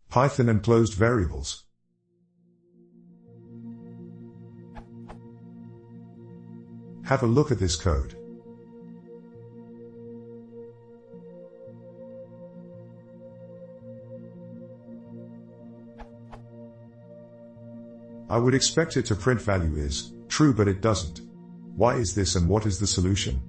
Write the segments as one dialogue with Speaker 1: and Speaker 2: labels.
Speaker 1: Python and closed variables. Have a look at this code. I would expect it to print value is true, but it doesn't. Why is this, and what is the solution?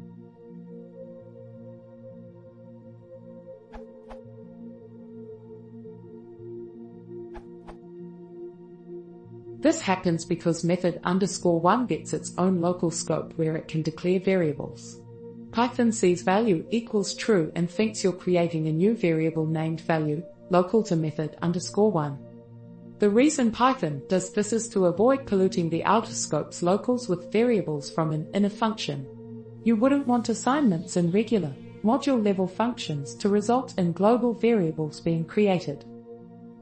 Speaker 2: This happens because method _1 gets its own local scope where it can declare variables. Python sees value equals true and thinks you're creating a new variable named value, local to method _1. The reason Python does this is to avoid polluting the outer scope's locals with variables from an inner function. You wouldn't want assignments in regular, module-level functions to result in global variables being created.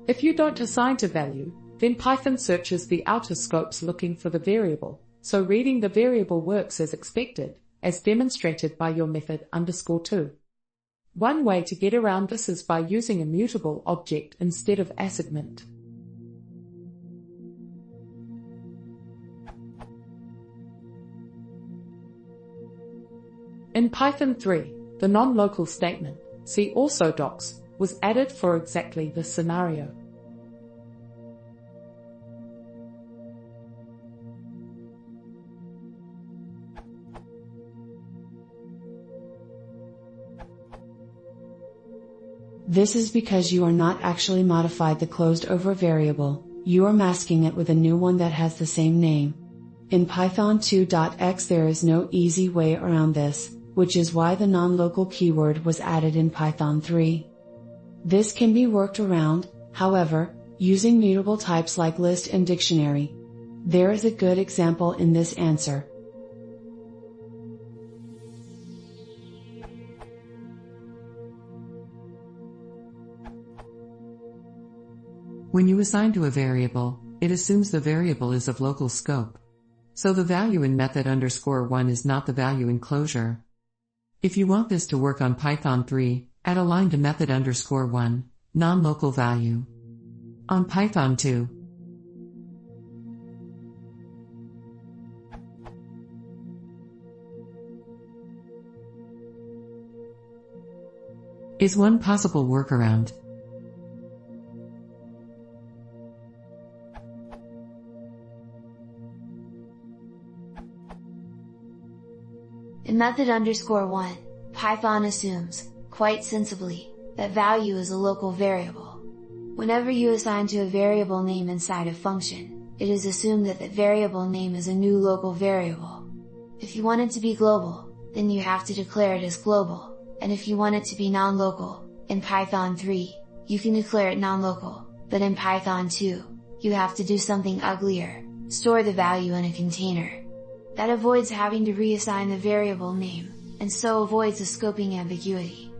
Speaker 2: If you don't assign to value, then Python searches the outer scopes looking for the variable, so reading the variable works as expected, as demonstrated by your method _2. One way to get around this is by using a mutable object instead of assignment. In Python 3, the non-local statement, see also docs, was added for exactly this scenario.
Speaker 3: This is because you are not actually modified the closed over variable, you are masking it with a new one that has the same name. In Python 2.x there is no easy way around this, which is why the non-local keyword was added in Python 3. This can be worked around, however, using mutable types like list and dictionary. There is a good example in this answer.
Speaker 4: When you assign to a variable, it assumes the variable is of local scope. So the value in method _1 is not the value in closure. If you want this to work on Python 3, add a line to method _1, non-local value. On Python 2, is one possible workaround.
Speaker 5: In method _1, Python assumes, quite sensibly, that value is a local variable. Whenever you assign to a variable name inside a function, it is assumed that that variable name is a new local variable. If you want it to be global, then you have to declare it as global, and if you want it to be non-local, in Python 3, you can declare it non-local, but in Python 2, you have to do something uglier, store the value in a container. That avoids having to reassign the variable name, and so avoids a scoping ambiguity.